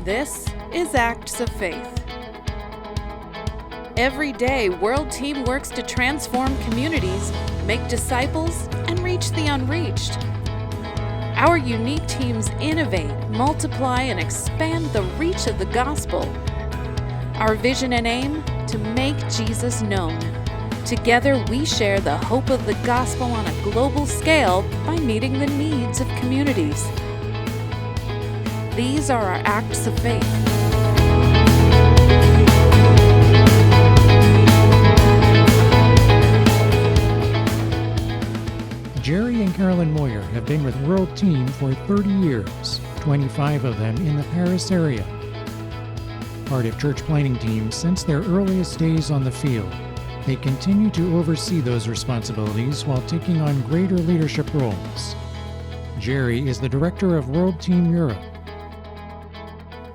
This is Acts of Faith. Every day, World Team works to transform communities, make disciples, and reach the unreached. Our unique teams innovate, multiply, and expand the reach of the gospel. Our vision and aim? To make Jesus known. Together, we share the hope of the gospel on a global scale by meeting the needs of communities. These are our acts of faith. Jerry and Carolyn Moyer have been with World Team for 30 years, 25 of them in the Paris area. Part of church planting teams since their earliest days on the field, they continue to oversee those responsibilities while taking on greater leadership roles. Jerry is the director of World Team Europe.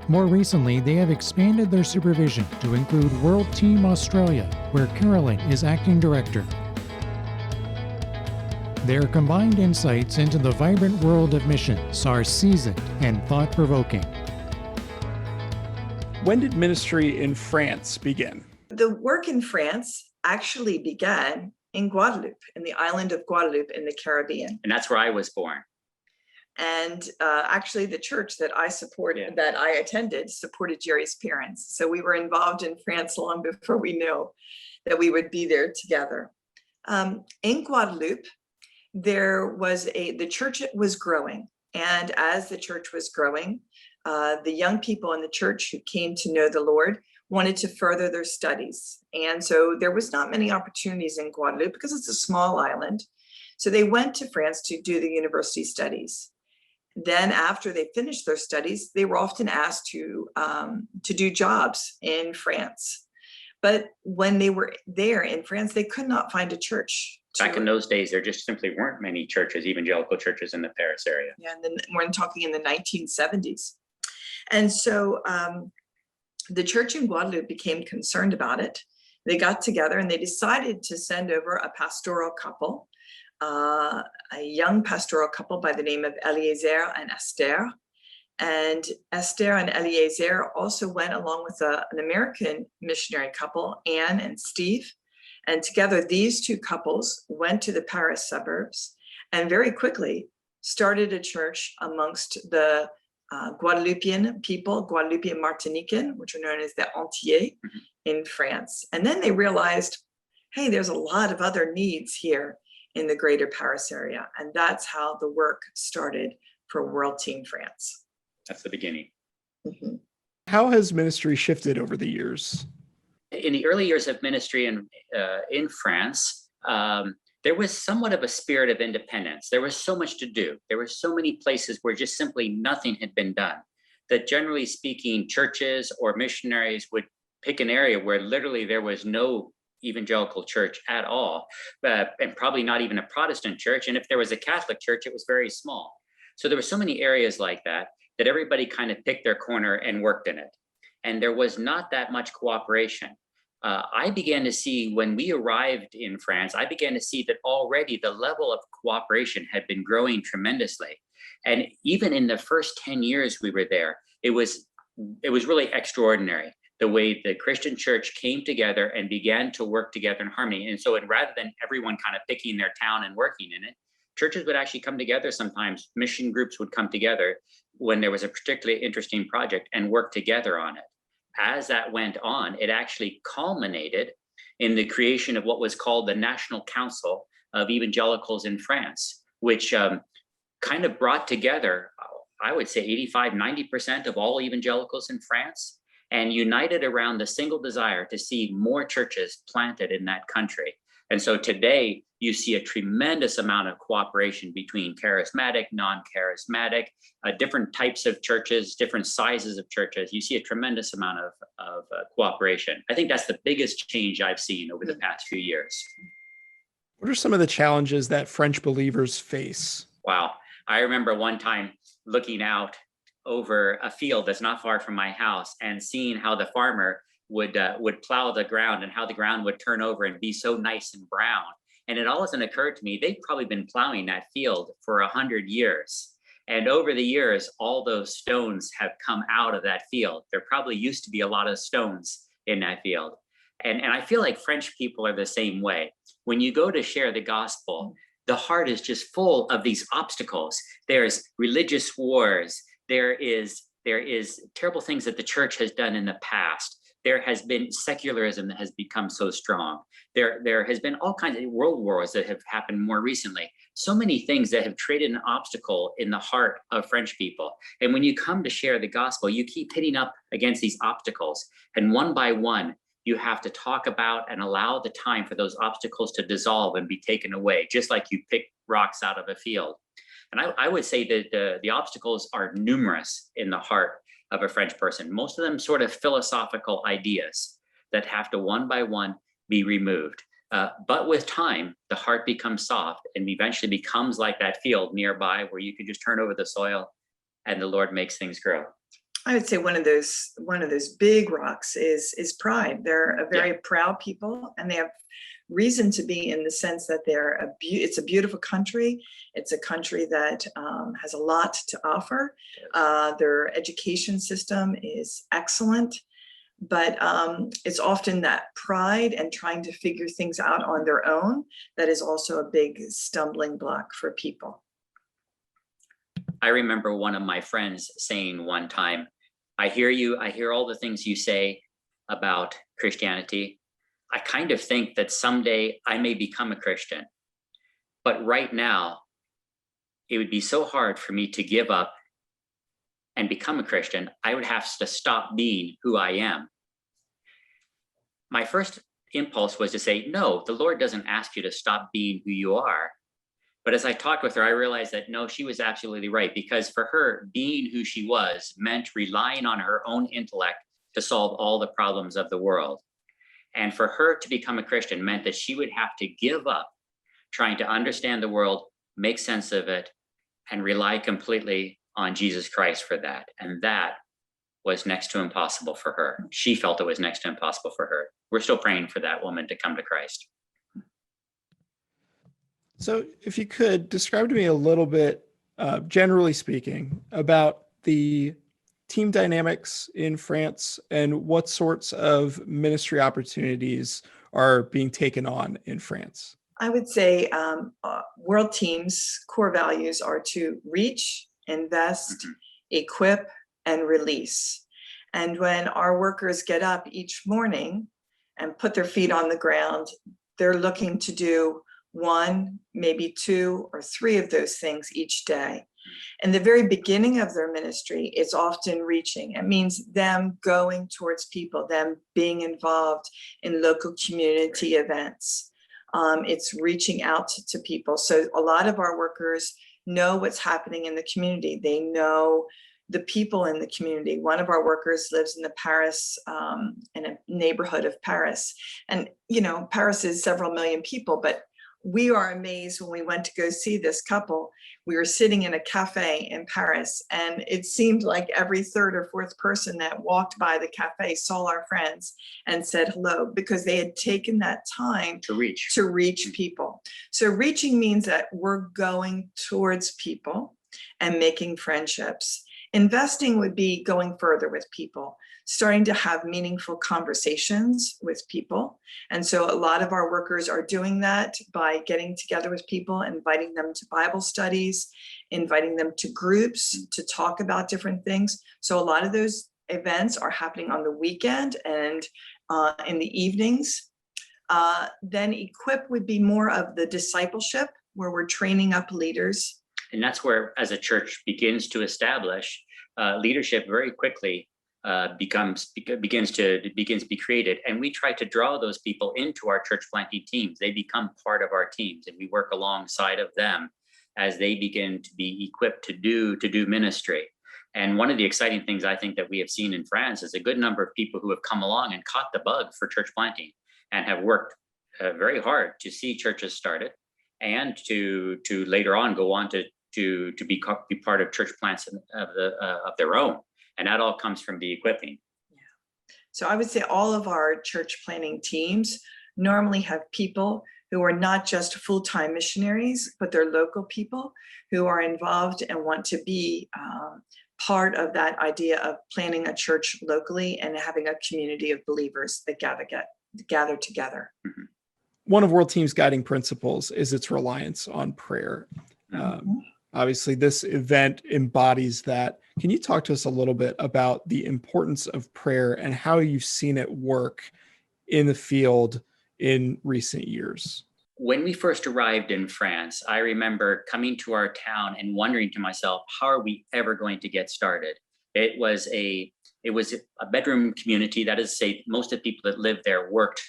More recently, they have expanded their supervision to include World Team Australia, where Carolyn is acting director. Their combined insights into the vibrant world of missions are seasoned and thought-provoking. When did ministry in France begin? The work in France actually began in Guadeloupe, in the island of Guadeloupe in the Caribbean. And that's where I was born. And actually the church that I supported, that I attended, supported Jerry's parents. So we were involved in France long before we knew that we would be there together. In Guadeloupe, the church was growing. And as the church was growing, the young people in the church who came to know the Lord wanted to further their studies. And so there was not many opportunities in Guadeloupe because it's a small island. So they went to France to do the university studies. Then after they finished their studies, they were often asked to do jobs in France. But when they were there in France, they could not find a church. Back in those days, there just simply weren't many churches, evangelical churches in the Paris area. Yeah, and then we're talking in the 1970s. And so the church in Guadeloupe became concerned about it. They got together and they decided to send over a pastoral couple, a young pastoral couple by the name of Eliezer and Esther. And Esther and Eliezer also went along with an American missionary couple, Anne and Steve. And together, these two couples went to the Paris suburbs and very quickly started a church amongst the Guadeloupean people, Guadeloupean Martinican, which are known as the Antillais in France. And then they realized, hey, there's a lot of other needs here in the greater Paris area. And that's how the work started for World Team France. That's the beginning. Mm-hmm. How has ministry shifted over the years? In the early years of ministry in France, there was somewhat of a spirit of independence. There was so much to do. There were so many places where just simply nothing had been done, that generally speaking, churches or missionaries would pick an area where literally there was no evangelical church at all, and probably not even a Protestant church. And if there was a Catholic church, it was very small. So there were so many areas like that everybody kind of picked their corner and worked in it. And there was not that much cooperation. I began to see when we arrived in France, I began to see that already the level of cooperation had been growing tremendously. And even in the first 10 years we were there, it was really extraordinary the way the Christian church came together and began to work together in harmony. And so rather than everyone kind of picking their town and working in it, churches would actually come together sometimes. Mission groups would come together when there was a particularly interesting project and work together on it. As that went on, it actually culminated in the creation of what was called the National Council of Evangelicals in France, which kind of brought together, I would say 85-90% of all evangelicals in France, and united around the single desire to see more churches planted in that country. And so today, you see a tremendous amount of cooperation between charismatic, non-charismatic, different types of churches, different sizes of churches. You see a tremendous amount of cooperation. I think that's the biggest change I've seen over the past few years. What are some of the challenges that French believers face? Wow. I remember one time looking out over a field that's not far from my house and seeing how the farmer would plow the ground and how the ground would turn over and be so nice and brown. And it all of a sudden occurred to me, they've probably been plowing that field for 100 years. And over the years, all those stones have come out of that field. There probably used to be a lot of stones in that field. And I feel like French people are the same way. When you go to share the gospel, the heart is just full of these obstacles. There's religious wars. There is terrible things that the church has done in the past. There has been secularism that has become so strong. There has been all kinds of world wars that have happened more recently. So many things that have created an obstacle in the heart of French people. And when you come to share the gospel, you keep hitting up against these obstacles. And one by one, you have to talk about and allow the time for those obstacles to dissolve and be taken away, just like you pick rocks out of a field. And I would say that the obstacles are numerous in the heart of a French person. Most of them sort of philosophical ideas that have to one by one be removed. But with time, the heart becomes soft and eventually becomes like that field nearby where you can just turn over the soil and the Lord makes things grow. I would say one of those big rocks is pride. They're a very proud people, and they have reason to be in the sense that it's a beautiful country. It's a country that has a lot to offer. Their education system is excellent, but it's often that pride and trying to figure things out on their own that is also a big stumbling block for people. I remember one of my friends saying one time, I hear all the things you say about Christianity. I kind of think that someday I may become a Christian, but right now it would be so hard for me to give up and become a Christian. I would have to stop being who I am. My first impulse was to say, no, the Lord doesn't ask you to stop being who you are. But as I talked with her, I realized that no, she was absolutely right, because for her, being who she was meant relying on her own intellect to solve all the problems of the world. And for her to become a Christian meant that she would have to give up trying to understand the world, make sense of it, and rely completely on Jesus Christ for that. And that was next to impossible for her. She felt it was next to impossible for her. We're still praying for that woman to come to Christ. So if you could describe to me a little bit, generally speaking, about the team dynamics in France and what sorts of ministry opportunities are being taken on in France. I would say World Team's core values are to reach, invest, equip, and release. And when our workers get up each morning and put their feet on the ground, they're looking to do one, maybe two or three of those things each day. And the very beginning of their ministry is often reaching. It means them going towards people, them being involved in local community events. It's reaching out to people. So a lot of our workers know what's happening in the community. They know the people in the community. One of our workers lives in in a neighborhood of Paris. And, Paris is several million people, but we are amazed when we went to go see this couple. We were sitting in a cafe in Paris, and it seemed like every third or fourth person that walked by the cafe saw our friends and said hello, because they had taken that time to reach people. So reaching means that we're going towards people and making friendships. Investing would be going further with people, starting to have meaningful conversations with people. And so a lot of our workers are doing that by getting together with people, inviting them to Bible studies, inviting them to groups to talk about different things. So a lot of those events are happening on the weekend and in the evenings. Then equip would be more of the discipleship, where we're training up leaders. And that's where, as a church begins to establish, leadership very quickly begins to be created. And we try to draw those people into our church planting teams. They become part of our teams, and we work alongside of them as they begin to be equipped to do ministry. And one of the exciting things I think that we have seen in France is a good number of people who have come along and caught the bug for church planting and have worked very hard to see churches started and to later on go on to be part of church plants of their own. And that all comes from the equipping. Yeah. So I would say all of our church planting teams normally have people who are not just full-time missionaries, but they're local people who are involved and want to be part of that idea of planning a church locally and having a community of believers that gather together. Mm-hmm. One of World Team's guiding principles is its reliance on prayer. Obviously, this event embodies that. Can you talk to us a little bit about the importance of prayer and how you've seen it work in the field in recent years? When we first arrived in France, I remember coming to our town and wondering to myself, how are we ever going to get started? It was a bedroom community. That is to say, most of the people that lived there worked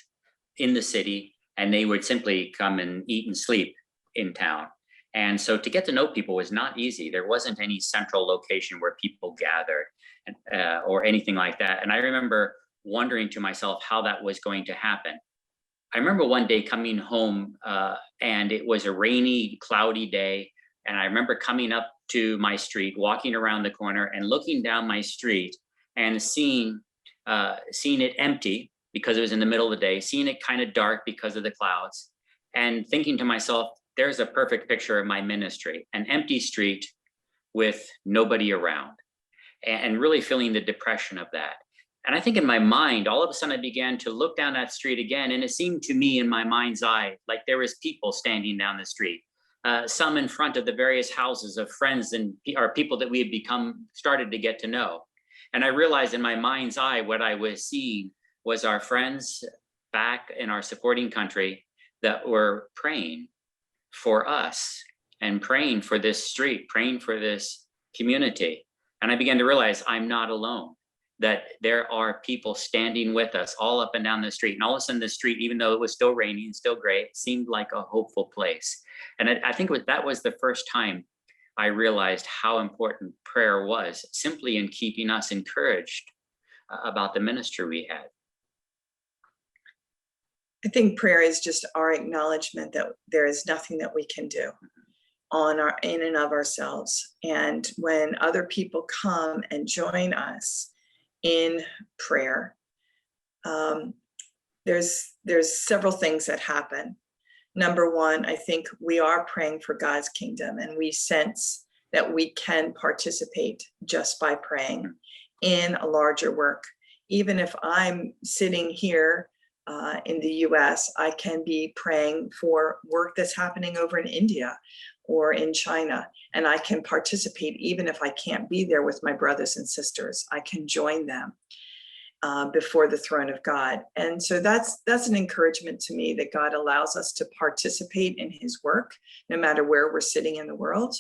in the city, and they would simply come and eat and sleep in town. And so to get to know people was not easy. There wasn't any central location where people gathered or anything like that. And I remember wondering to myself how that was going to happen. I remember one day coming home and it was a rainy, cloudy day. And I remember coming up to my street, walking around the corner and looking down my street and seeing it empty because it was in the middle of the day, seeing it kind of dark because of the clouds, and thinking to myself, there's a perfect picture of my ministry, an empty street with nobody around, and really feeling the depression of that. And I think in my mind, all of a sudden I began to look down that street again, and it seemed to me in my mind's eye like there was people standing down the street, some in front of the various houses of friends and or people that we had started to get to know. And I realized in my mind's eye what I was seeing was our friends back in our supporting country that were praying for us and praying for this street, praying for this community. And I began to realize I'm not alone, that there are people standing with us all up and down the street. And all of a sudden the street, even though it was still rainy and still gray, seemed like a hopeful place. And I think that was the first time I realized how important prayer was, simply in keeping us encouraged about the ministry we had. I think prayer is just our acknowledgement that there is nothing that we can do in and of ourselves. And when other people come and join us in prayer, there's several things that happen. Number one, I think we are praying for God's kingdom, and we sense that we can participate just by praying in a larger work. Even if I'm sitting here in the US, I can be praying for work that's happening over in India or in China, and I can participate even if I can't be there with my brothers and sisters. I can join them before the throne of God. And so that's an encouragement to me that God allows us to participate in his work, no matter where we're sitting in the world.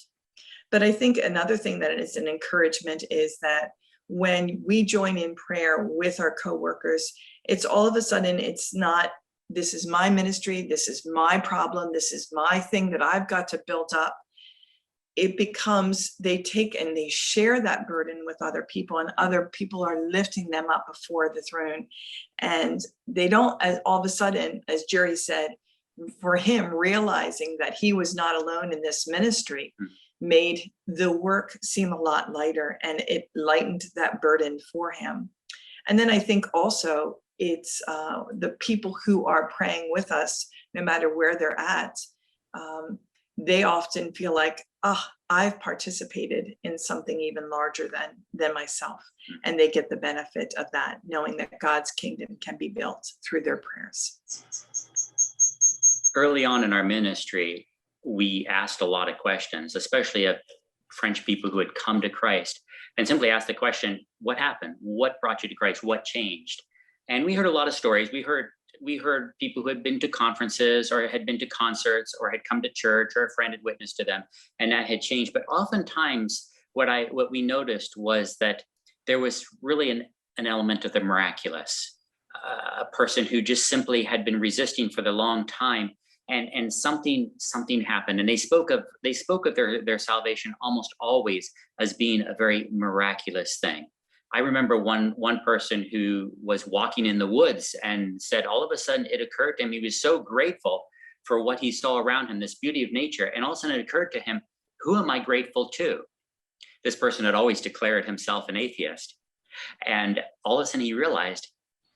But I think another thing that is an encouragement is that when we join in prayer with our coworkers, it's all of a sudden, it's not, this is my ministry, this is my problem, this is my thing that I've got to build up. It becomes, they take and they share that burden with other people, and other people are lifting them up before the throne. And they don't, all of a sudden, as Jerry said, for him, realizing that he was not alone in this ministry made the work seem a lot lighter, and it lightened that burden for him. And then I think also it's the people who are praying with us, no matter where they're at, they often feel like, I've participated in something even larger than myself. And they get the benefit of that, knowing that God's kingdom can be built through their prayers. Early on in our ministry, we asked a lot of questions, especially of French people who had come to Christ, and simply asked the question, what happened? What brought you to Christ? What changed? And we heard a lot of stories. We heard people who had been to conferences or had been to concerts or had come to church, or a friend had witnessed to them, and that had changed. But oftentimes what we noticed was that there was really an element of the miraculous, a person who just simply had been resisting for the long time, and something happened. And they spoke of their salvation almost always as being a very miraculous thing. I remember one person who was walking in the woods and said all of a sudden it occurred to him, he was so grateful for what he saw around him, this beauty of nature. And all of a sudden it occurred to him, who am I grateful to? This person had always declared himself an atheist. And all of a sudden he realized,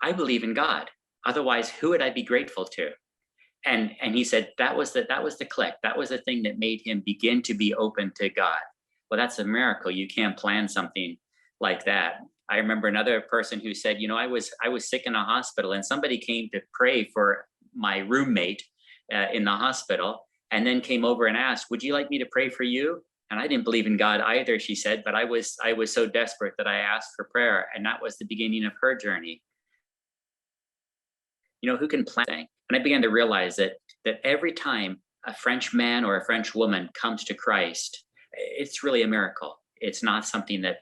I believe in God. Otherwise, who would I be grateful to? And he said that was the click. That was the thing that made him begin to be open to God. Well, that's a miracle. You can't plan something like that. I remember another person who said, I was sick in a hospital, and somebody came to pray for my roommate in the hospital, and then came over and asked, "Would you like me to pray for you?" And I didn't believe in God either, she said, but I was so desperate that I asked for prayer, and that was the beginning of her journey. Who can plan? And I began to realize that every time a French man or a French woman comes to Christ, it's really a miracle. It's not something that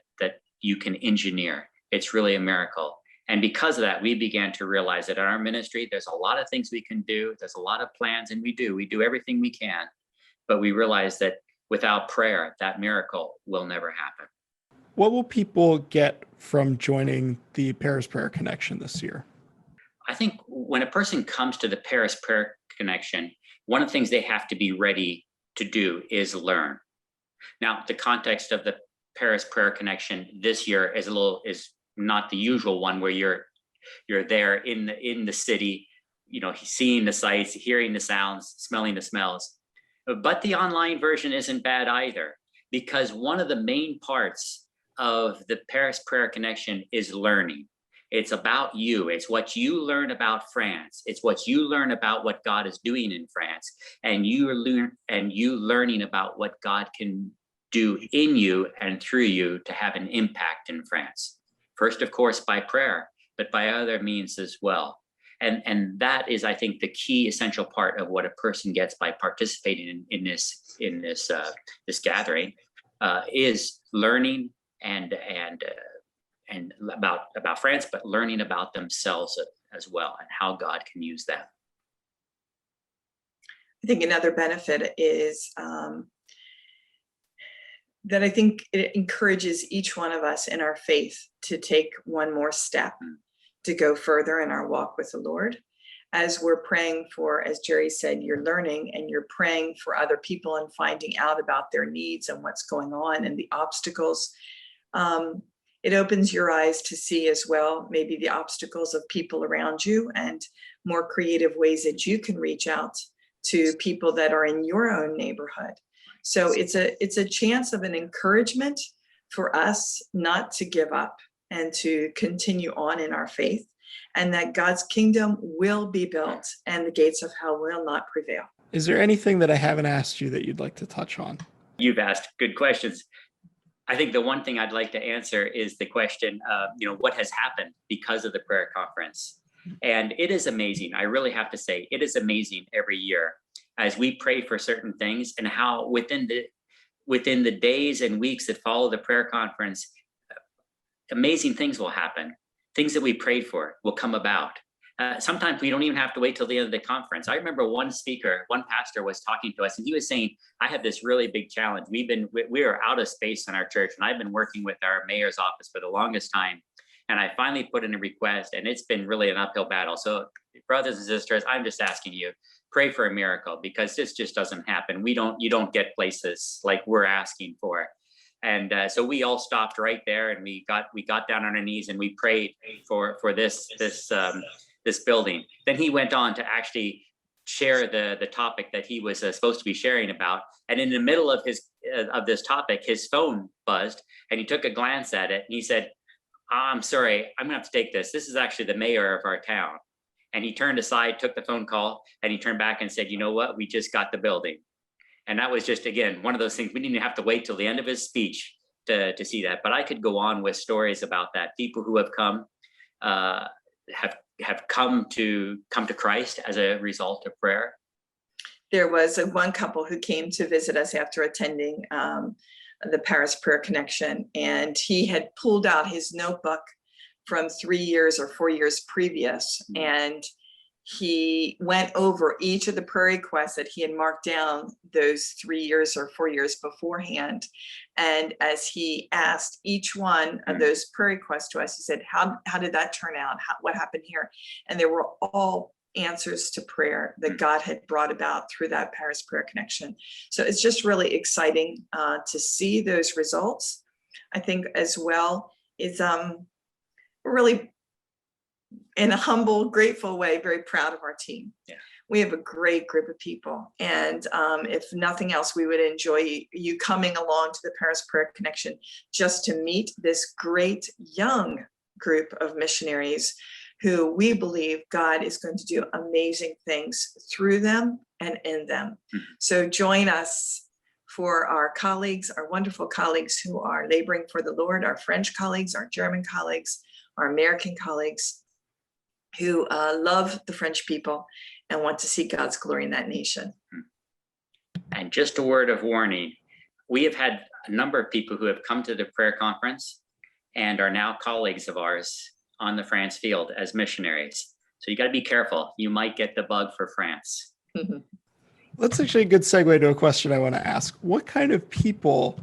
you can engineer. It's really a miracle. And because of that, we began to realize that in our ministry, there's a lot of things we can do. There's a lot of plans, and we do everything we can. But we realize that without prayer, that miracle will never happen. What will people get from joining the Paris Prayer Connection this year? I think when a person comes to the Paris Prayer Connection, one of the things they have to be ready to do is learn. Now, the context of the Paris Prayer Connection this year is not the usual one where you're there in the city, seeing the sights, hearing the sounds, smelling the smells. But the online version isn't bad either, because one of the main parts of the Paris Prayer Connection is learning. It's about you. It's what you learn about France. It's what you learn about what God is doing in France, and you learning about what God can do in you and through you to have an impact in France. First, of course, by prayer, but by other means as well. And that is, I think, the key essential part of what a person gets by participating in this gathering is learning and about France, but learning about themselves as well and how God can use them. I think another benefit is that I think it encourages each one of us in our faith to take one more step to go further in our walk with the Lord. As we're praying for, as Jerry said, you're learning and you're praying for other people and finding out about their needs and what's going on and the obstacles. It opens your eyes to see as well, maybe the obstacles of people around you and more creative ways that you can reach out to people that are in your own neighborhood. So it's a chance of an encouragement for us not to give up and to continue on in our faith, and that God's kingdom will be built and the gates of hell will not prevail. Is there anything that I haven't asked you that you'd like to touch on? You've asked good questions. I think the one thing I'd like to answer is the question, what has happened because of the prayer conference? And it is amazing. I really have to say, it is amazing every year as we pray for certain things, and how within the days and weeks that follow the prayer conference, amazing things will happen. Things that we prayed for will come about. Sometimes we don't even have to wait till the end of the conference. I remember one pastor was talking to us, and he was saying, I have this really big challenge. We are out of space in our church, and I've been working with our mayor's office for the longest time. And I finally put in a request, and it's been really an uphill battle. So brothers and sisters, I'm just asking you, pray for a miracle, because this just doesn't happen. You don't get places like we're asking for. And so we all stopped right there, and we got down on our knees and we prayed for this building. Then he went on to actually share the topic that he was supposed to be sharing about. And in the middle of this topic, his phone buzzed, and he took a glance at it, and he said, I'm sorry, I'm gonna have to take this. This is actually the mayor of our town. And he turned aside, took the phone call, and he turned back and said, you know what, we just got the building. And that was just, again, one of those things. We didn't have to wait till the end of his speech to see that. But I could go on with stories about that. People who have come have come to Christ as a result of prayer. There was one couple who came to visit us after attending the Paris Prayer Connection, and he had pulled out his notebook from 3 years or 4 years previous, and he went over each of the prayer requests that he had marked down those 3 years or 4 years beforehand. And as he asked each one of those prayer requests to us, he said, how did that turn out? What happened here? And they were all answers to prayer that God had brought about through that Paris Prayer Connection. So it's just really exciting to see those results. I think as well is really, in a humble, grateful way, very proud of our team. Yeah. we have a great group of people. And if nothing else, we would enjoy you coming along to the Paris Prayer Connection just to meet this great young group of missionaries who we believe God is going to do amazing things through them and in them. So join us for our colleagues, our wonderful colleagues who are laboring for the Lord, our French colleagues, our German colleagues, our American colleagues who love the French people and want to see God's glory in that nation. And just a word of warning, we have had a number of people who have come to the prayer conference and are now colleagues of ours on the France field as missionaries. So you got to be careful. You might get the bug for France. That's actually a good segue to a question I want to ask. What kind of people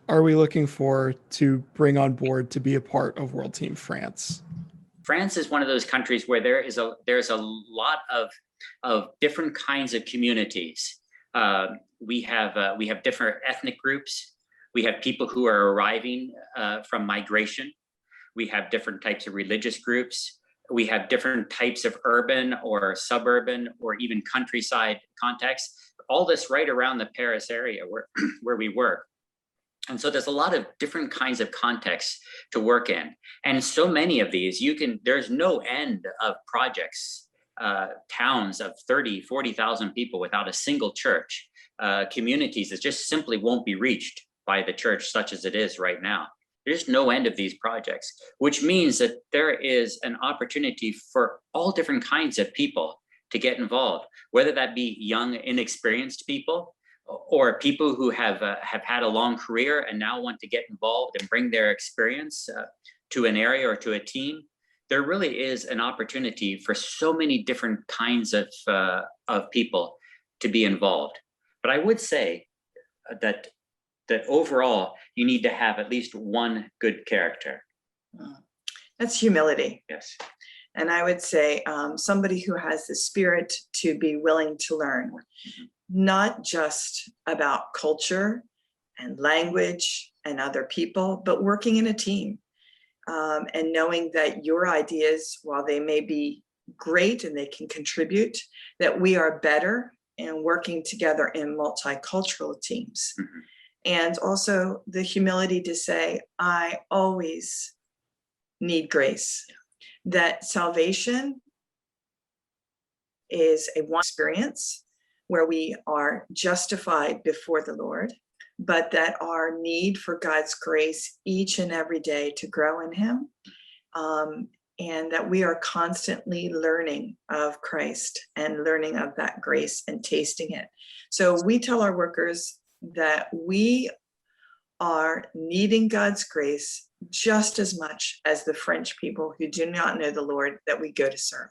are we looking for to bring on board to be a part of World Team France? France is one of those countries where there's a lot of different kinds of communities. We have different ethnic groups. We have people who are arriving from migration. We have different types of religious groups. We have different types of urban or suburban or even countryside contexts. All this right around the Paris area where we work. And so there's a lot of different kinds of contexts to work in. And so many of these, there's no end of projects, towns of 30, 40,000 people without a single church, communities that just simply won't be reached by the church such as it is right now. There's no end of these projects, which means that there is an opportunity for all different kinds of people to get involved, whether that be young, inexperienced people or people who have had a long career and now want to get involved and bring their experience to an area or to a team. There really is an opportunity for so many different kinds of people to be involved. But I would say that overall, you need to have at least one good character. That's humility. Yes. And I would say somebody who has the spirit to be willing to learn, not just about culture and language and other people, but working in a team and knowing that your ideas, while they may be great and they can contribute, that we are better in working together in multicultural teams. And also the humility to say, I always need grace, that salvation is a one experience where we are justified before the Lord, but that our need for God's grace each and every day to grow in Him, and that we are constantly learning of Christ and learning of that grace and tasting it. So we tell our workers that we are needing God's grace just as much as the French people who do not know the Lord that we go to serve.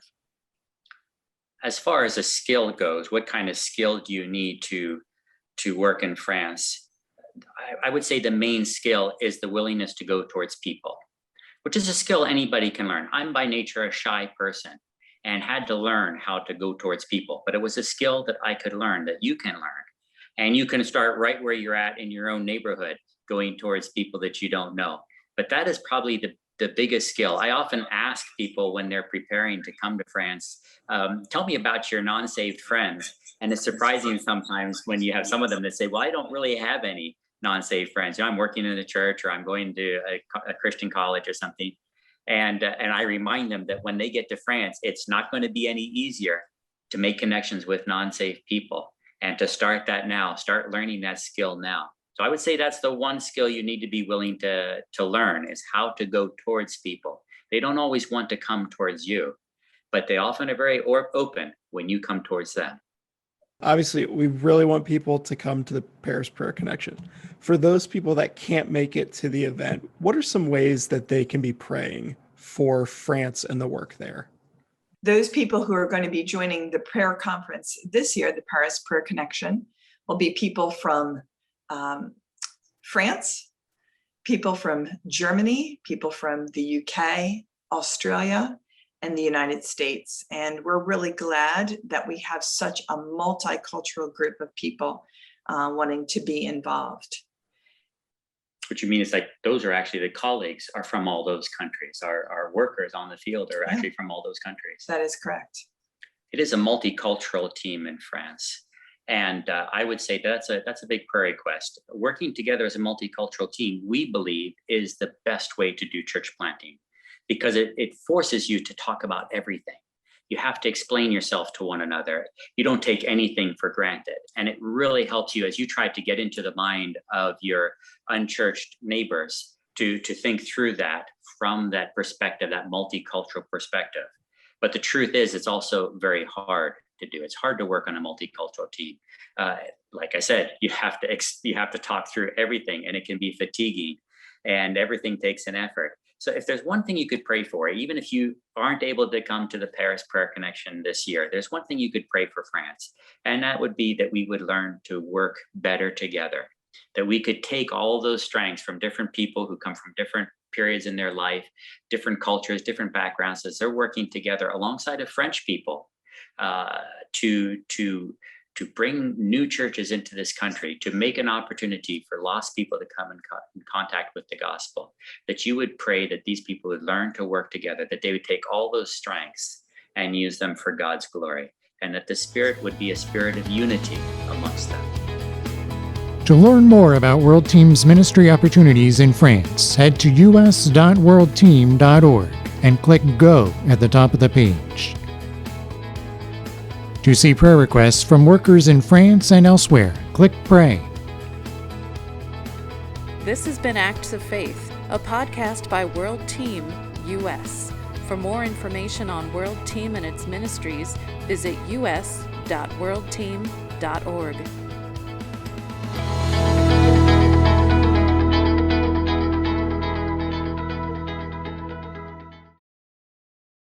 As far as a skill goes, what kind of skill do you need to work in France? I would say the main skill is the willingness to go towards people, which is a skill anybody can learn. I'm by nature a shy person and had to learn how to go towards people, but it was a skill that I could learn, that you can learn. And you can start right where you're at in your own neighborhood, going towards people that you don't know. But that is probably the biggest skill. I often ask people when they're preparing to come to France, tell me about your non-saved friends. And it's surprising sometimes when you have some of them that say, well, I don't really have any non-saved friends. I'm working in a church or I'm going to a Christian college or something. And I remind them that when they get to France, it's not going to be any easier to make connections with non-saved people. And to start that now, start learning that skill now. So I would say that's the one skill you need to be willing to learn, is how to go towards people. They don't always want to come towards you, but they often are very open when you come towards them. Obviously, we really want people to come to the Paris Prayer Connection. For those people that can't make it to the event, what are some ways that they can be praying for France and the work there? Those people who are going to be joining the prayer conference this year, the Paris Prayer Connection, will be people from France, people from Germany, people from the UK, Australia, and the United States. And we're really glad that we have such a multicultural group of people wanting to be involved. What you mean is like those are actually the colleagues are from all those countries. Our workers on the field are actually from all those countries. That is correct. It is a multicultural team in France. And I would say that's a big prayer request. Working together as a multicultural team, we believe, is the best way to do church planting, because it forces you to talk about everything. You have to explain yourself to one another. You don't take anything for granted. And it really helps you as you try to get into the mind of your unchurched neighbors to think through that from that perspective, that multicultural perspective. But the truth is, it's also very hard to do. It's hard to work on a multicultural team. Like I said, you have to talk through everything, and it can be fatiguing, and everything takes an effort. So if there's one thing you could pray for, even if you aren't able to come to the Paris Prayer Connection this year, there's one thing you could pray for France, and that would be that we would learn to work better together, that we could take all those strengths from different people who come from different periods in their life, different cultures, different backgrounds, as they're working together alongside of French people to bring new churches into this country, to make an opportunity for lost people to come in contact with the gospel, that you would pray that these people would learn to work together, that they would take all those strengths and use them for God's glory, and that the Spirit would be a spirit of unity amongst them. To learn more about World Team's ministry opportunities in France, head to us.worldteam.org and click Go at the top of the page. To see prayer requests from workers in France and elsewhere, click Pray. This has been Acts of Faith, a podcast by World Team US. For more information on World Team and its ministries, visit us.worldteam.org.